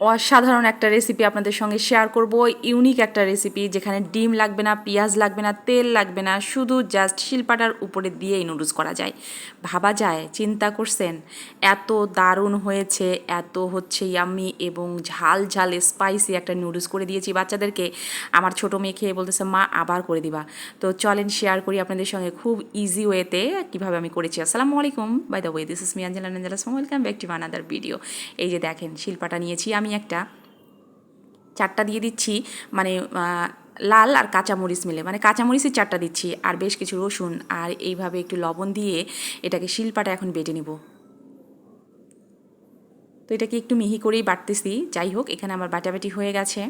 অসাধারণ একটা রেসিপি আপনাদের সঙ্গে শেয়ার করব। ইউনিক একটা রেসিপি যেখানে ডিম লাগবে না, পেঁয়াজ লাগবে না, তেল লাগবে না, শুধু জাস্ট শিলপাটার উপরে দিয়েই নুডলস করা যায়। ভাবা যায়, চিন্তা করছেন? এত দারুণ হয়েছে, এত হচ্ছে ইয়াম্মি এবং ঝাল ঝাল স্পাইসি একটা নুডলস করে দিয়েছি বাচ্চাদেরকে। আমার ছোটো মেয়ে খেয়ে বলতেছে, মা আবার করে দিবা। তো চলেন শেয়ার করি আপনাদের সঙ্গে খুব ইজি ওয়েতে কীভাবে আমি করেছি। আসসালামু আলাইকুম, by the way this is me Angela নাঞ্জেলাস, welcome back to another video. এই যে দেখেন, শিলপাটা নিয়েছি আমি একটা, চারটা দিয়ে দিচ্ছি, মানে লাল আর কাঁচামরিচ মিলে, মানে কাঁচামরিচের চারটা দিচ্ছি, আর বেশ কিছু রসুন, আর এইভাবে একটু লবণ দিয়ে এটাকে শিলপাটা এখন বেটে নিব। তো এটাকে একটু মিহি করেই বাটতেছি। যাই হোক, এখানে আমার বাটাবাটি হয়ে গেছে।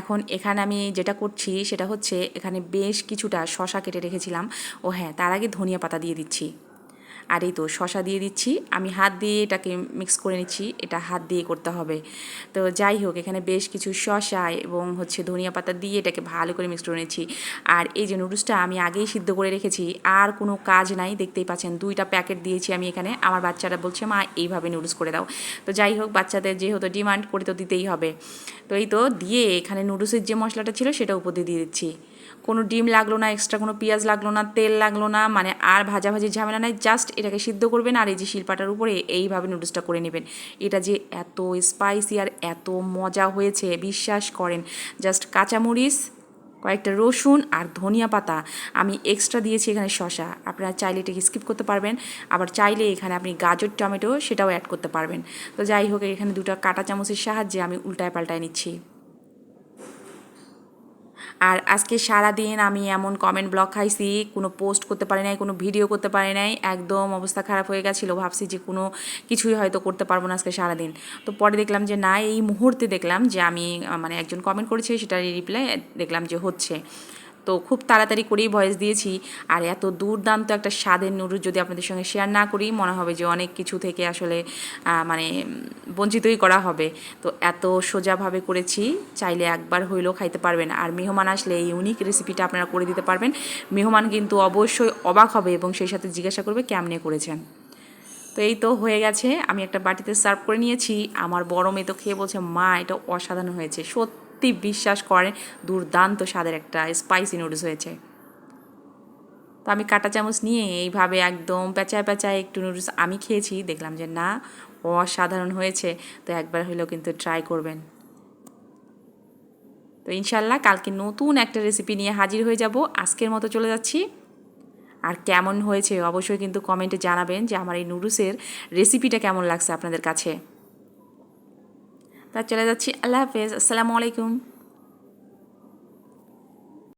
এখন এখানে আমি যেটা করছি সেটা হচ্ছে, এখানে বেশ কিছুটা শশা কেটে রেখেছিলাম। ও হ্যাঁ, তার আগে ধনিয়া পাতা দিয়ে দিচ্ছি। আর এই তো শশা দিয়ে দিচ্ছি, আমি হাত দিয়ে এটাকে মিক্স করে নিচ্ছি, এটা হাত দিয়ে করতে হবে। তো যাই হোক, এখানে বেশ কিছু শশা এবং হচ্ছে ধনিয়া পাতা দিয়ে এটাকে ভালো করে মিক্স করে নিচ্ছি। আর এই যে নুডলসটা আমি আগেই সিদ্ধ করে রেখেছি, আর কোনো কাজ নাই, দেখতেই পাচ্ছেন 2টা প্যাকেট দিয়েছি আমি এখানে। আমার বাচ্চারা বলছে, মা এইভাবে নুডলস করে দাও। তো যাই হোক, বাচ্চাদের যেহেতু ডিমান্ড করে তো দিতেই হবে। তো এই তো দিয়ে এখানে নুডলসের যে মশলাটা ছিল সেটা উপর দিয়ে দিচ্ছি। কোনো ডিম লাগলো না, এক্সট্রা কোনো পেঁয়াজ লাগলো না, তেল লাগলো না, মানে আর ভাজাভাজির ঝামেলা নাই। জাস্ট এটাকে সিদ্ধ করবেন আর এই যে শিলপাটার উপরে এইভাবে নুডলসটা করে নেবেন। এটা যে এত স্পাইসি আর এত মজা হয়েছে বিশ্বাস করেন। জাস্ট কাঁচামরিচ, কয়েকটা রসুন আর ধনিয়া পাতা, আমি এক্সট্রা দিয়েছি এখানে শশা। আপনারা চাইলে এটাকে স্কিপ করতে পারবেন, আবার চাইলে এখানে আপনি গাজর টমেটো সেটাও অ্যাড করতে পারবেন। তো যাই হোক, এখানে 2টা কাঁটা চামচের সাহায্যে আমি উল্টায় পাল্টায় নিচ্ছি। আর আজকে সারাদিন আমি এমন কমেন্ট ব্লক খাইছি, কোনো পোস্ট করতে পারি নাই, কোনো ভিডিও করতে পারি নাই, একদম অবস্থা খারাপ হয়ে গেছিলো। ভাবছি যে কোনো কিছুই হয়তো করতে পারবো না আজকে সারাদিন। তো পরে দেখলাম যে না, এই মুহূর্তে দেখলাম যে আমি মানে একজন কমেন্ট করেছে, সেটার রিপ্লাই দেখলাম যে হচ্ছে। তো খুব তাড়াতাড়ি করেই ভয়েস দিয়েছি। আর এত দুর্দান্ত একটা স্বাদের নুডলস যদি আপনাদের সঙ্গে শেয়ার না করি, মনে হবে যে অনেক কিছু থেকে আসলে মানে বঞ্চিতই করা হবে। তো এত সোজাভাবে করেছি, চাইলে একবার হইলেও খাইতে পারবেন। আর মেহমান আসলে এই ইউনিক রেসিপিটা আপনারা করে দিতে পারবেন। মেহমান কিন্তু অবশ্যই অবাক হবে এবং সেই সাথে জিজ্ঞাসা করবে কেমনে করেছেন। তো এই তো হয়ে গেছে, আমি একটা বাটিতে সার্ভ করে নিয়েছি। আমার বড় মেয়ে তো খেয়ে বলছে, মা এটা অসাধারণ হয়েছে। সত্যি বিশ্বাস করেন, দুর্দান্ত স্বাদের একটা স্পাইসি নুডলস হয়েছে। তো আমি কাঁটা চামচ নিয়ে এইভাবে একদম পেঁচায় পেঁচায় একটু নুডলস আমি খেয়েছি, দেখলাম যে না, অসাধারণ হয়েছে। তো একবার হলেও কিন্তু ট্রাই করবেন। তো ইনশাল্লাহ কালকে নতুন একটা রেসিপি নিয়ে হাজির হয়ে যাব। আজকের মতো চলে যাচ্ছি। আর কেমন হয়েছে অবশ্যই কিন্তু কমেন্টে জানাবেন যে আমার এই নুডলসের রেসিপিটা কেমন লাগছে আপনাদের কাছে। তা চলে যাচ্ছি, আল্লাহ হাফেজ, আসসালামু আলাইকুম।